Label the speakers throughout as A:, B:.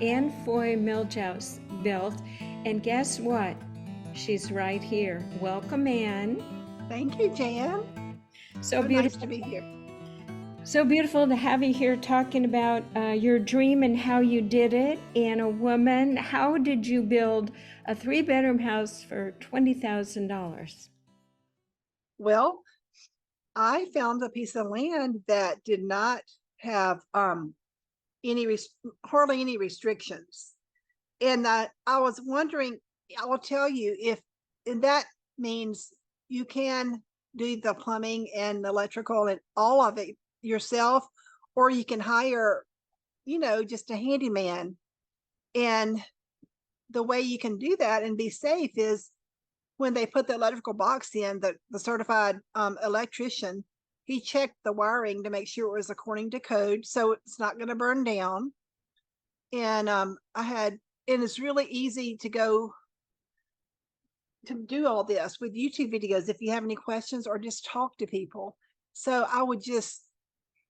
A: and Foy Milljus Builds. And guess what? She's right here. Welcome, Ann.
B: Thank you, Jan.
A: So
B: Nice
A: beautiful.
B: to be here.
A: So beautiful to have you here talking about your dream and how you did it. And a woman, how did you build a 3-bedroom house for $20,000?
B: Well, I found a piece of land that did not have hardly any restrictions, and I was wondering. I will tell you and that means you can do the plumbing and electrical and all of it yourself, or you can hire, just a handyman. And the way you can do that and be safe is when they put the electrical box in, the certified electrician, he checked the wiring to make sure it was according to code, so it's not going to burn down. And it's really easy to go to do all this with YouTube videos if you have any questions or just talk to people. So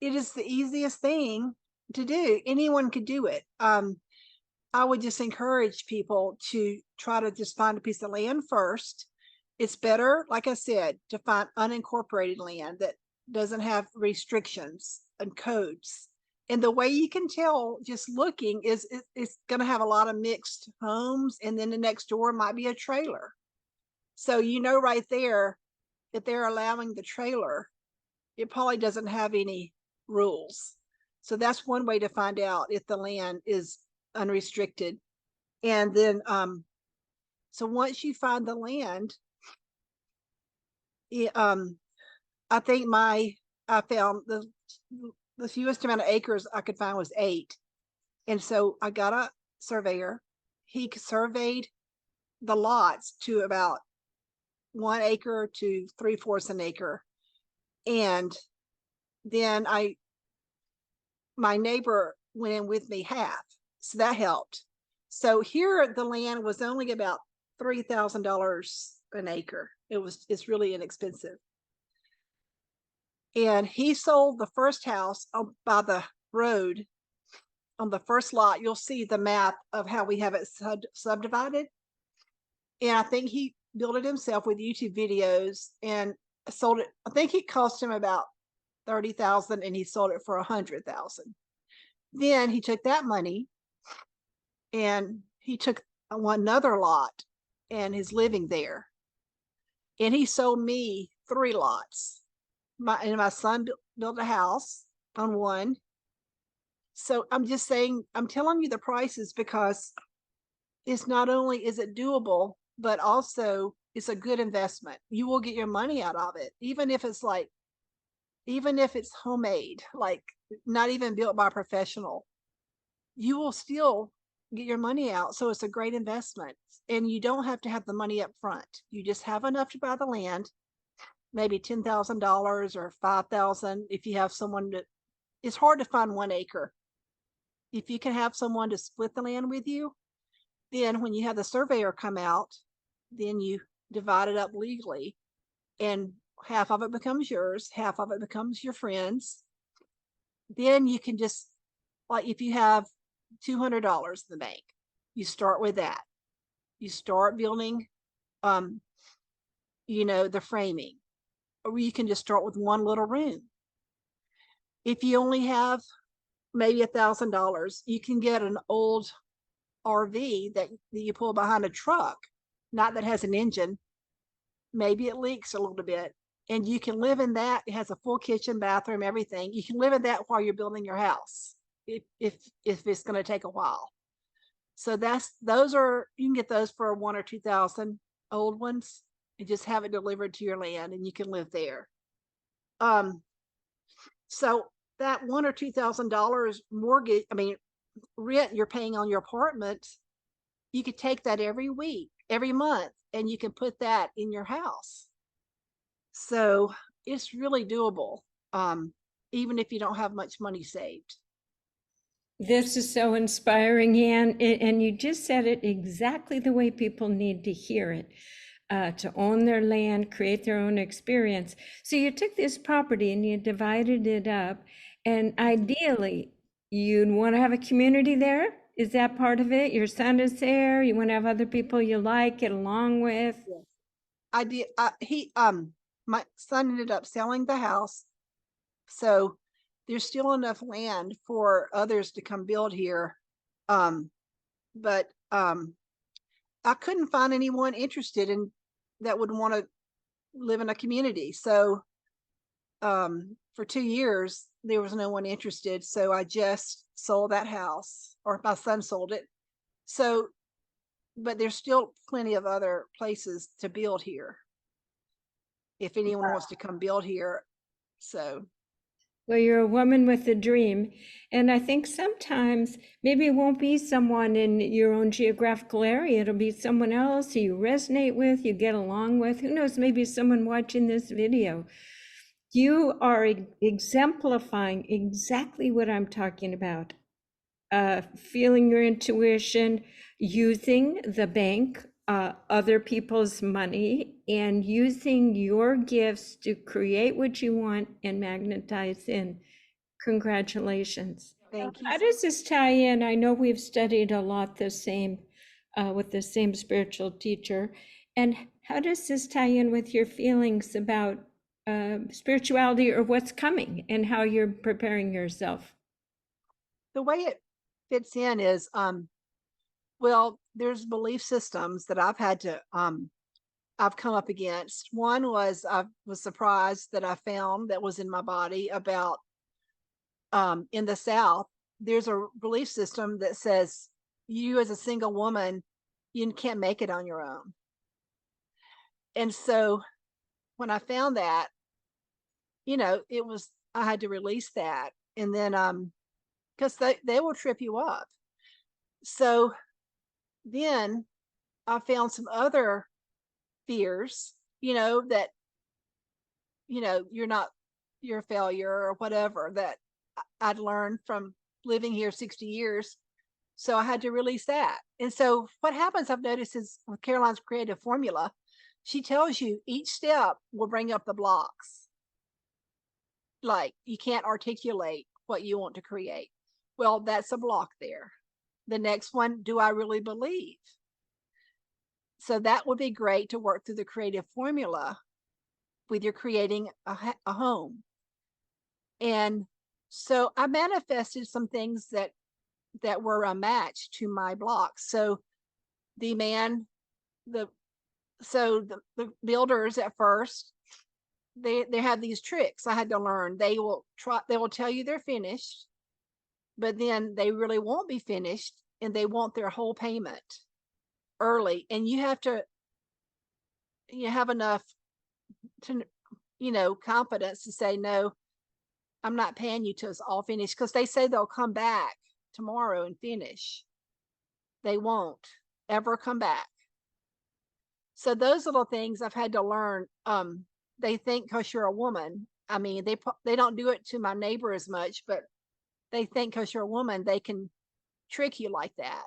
B: it is the easiest thing to do. Anyone could do it. I would just encourage people to try to just find a piece of land first. It's better, like I said, to find unincorporated land that doesn't have restrictions and codes. And the way you can tell just looking is it's going to have a lot of mixed homes, and then the next door might be a trailer. So right there, if they're allowing the trailer, it probably doesn't have any rules. So that's one way to find out if the land is unrestricted. And then so once you find the land, I think I found the fewest amount of acres I could find was 8. And so I got a surveyor. He surveyed the lots to about 1 acre to 3/4 an acre. And then my neighbor went in with me half. So that helped. So here the land was only about $3,000 an acre. It's really inexpensive. And he sold the first house by the road. On the first lot, you'll see the map of how we have it subdivided. And I think he built it himself with YouTube videos and sold it. I think it cost him about $30,000 and he sold it for $100,000. Then he took that money and he took another lot and is living there. And he sold me 3 lots. My son built a house on one. So I'm just saying, I'm telling you the prices because it's not only is it doable, but also it's a good investment. You will get your money out of it, even if it's homemade, like not even built by a professional. You will still get your money out. So it's a great investment. And you don't have to have the money up front. You just have enough to buy the land, maybe $10,000 or $5,000 if you have someone that. It's hard to find 1 acre. If you can have someone to split the land with you, then when you have the surveyor come out, then you divide it up legally, and half of it becomes yours, half of it becomes your friend's. Then you can just, like, if you have $200 in the bank, you start with that. You start building, the framing, or you can just start with 1 little room. If you only have maybe $1,000, you can get an old RV that you pull behind a truck, not that has an engine. Maybe it leaks a little bit, and you can live in that. It has a full kitchen, bathroom, everything. You can live in that while you're building your house, if it's going to take a while. So you can get those for 1,000 or 2,000, old ones, and just have it delivered to your land, and you can live there. So that $1,000 or $2,000 mortgage, rent you're paying on your apartment, you could take that every month, and you can put that in your house. So it's really doable, even if you don't have much money saved.
A: This is so inspiring, Ann, and you just said it exactly the way people need to hear it. To own their land, create their own experience. So you took this property and you divided it up, and ideally you'd want to have a community there. Is that part of it? Your son is there, you want to have other people you like, get along with?
B: Yes. I did, my son ended up selling the house, so there's still enough land for others to come build here. But I couldn't find anyone interested in that would want to live in a community. So for 2 years there was no one interested. So I just sold that house, or my son sold it. So, but there's still plenty of other places to build here if anyone wants to come build here. So
A: Well, you're a woman with a dream. And I think sometimes maybe it won't be someone in your own geographical area. It'll be someone else who you resonate with, you get along with. Who knows, maybe someone watching this video. You are exemplifying exactly what I'm talking about. Feeling your intuition, using the bank, other people's money, and using your gifts to create what you want and magnetize in. Congratulations.
B: thank you.
A: How does this tie in? I know we've studied a lot the same with the same spiritual teacher. And how does this tie in with your feelings about spirituality or what's coming and how you're preparing yourself?
B: The way it fits in is, well, there's belief systems that I've come up against. One was, I was surprised that I found that was in my body about, in the South, there's a belief system that says you as a single woman, you can't make it on your own. And so when I found that, it was, I had to release that. And then, because they will trip you up. So then I found some other fears, that, you're a failure or whatever, that I'd learned from living here 60 years. So I had to release that. And so what happens, I've noticed, is with Caroline's creative formula, she tells you each step will bring up the blocks. Like, you can't articulate what you want to create. Well, that's a block there. The next one, do I really believe? So that would be great to work through the creative formula with your creating a home. And so I manifested some things that were a match to my blocks. So the man, the the builders at first, they have these tricks I had to learn. They will tell you they're finished, but then they really won't be finished, and they want their whole payment early. And you have to, have enough to, confidence to say, no, I'm not paying you till it's all finished, because they say they'll come back tomorrow and finish. They won't ever come back. So those little things I've had to learn. They think because you're a woman, I mean, they don't do it to my neighbor as much, but they think because you're a woman, they can trick you like that.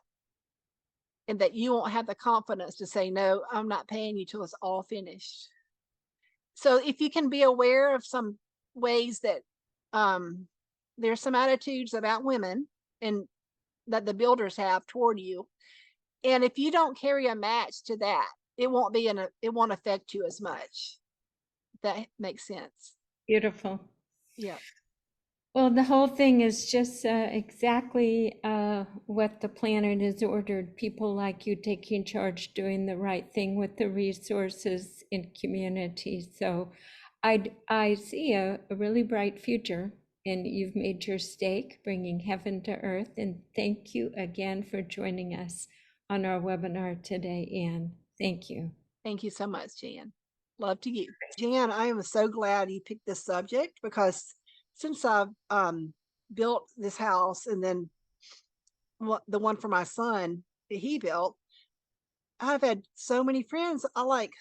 B: And that you won't have the confidence to say, no, I'm not paying you till it's all finished. So if you can be aware of some ways that, there's some attitudes about women and that the builders have toward you. And if you don't carry a match to that, it won't affect you as much. That makes sense.
A: Beautiful.
B: Yeah.
A: Well, the whole thing is just exactly what the planet has ordered. People like you taking charge, doing the right thing with the resources in community. So I see a really bright future, and you've made your stake, bringing heaven to earth. And thank you again for joining us on our webinar today, Anne. Thank you.
B: Thank you so much, Jan. Love to you. Jan, I am so glad you picked this subject, because since I've built this house, and then the one for my son that he built, I've had so many friends. I like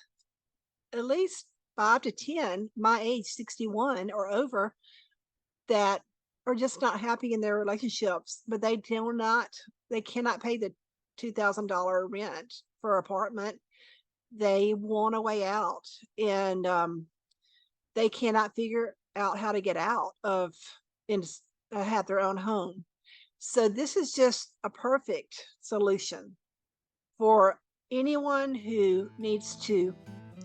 B: at least 5 to 10 my age, 61 or over, that are just not happy in their relationships, but they cannot pay the $2,000 rent for an apartment. They want a way out, and they cannot figure out how to get out of and have their own home. So this is just a perfect solution for anyone who needs to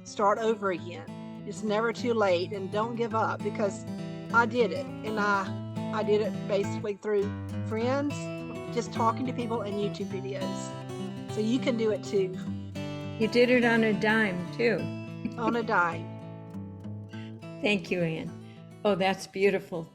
B: start over again. It's never too late, and don't give up, because I did it, and I did it basically through friends, just talking to people, and YouTube videos. So you can do it too,
A: You did it on a dime, too.
B: on a dime.
A: Thank you, Ann. Oh, that's beautiful.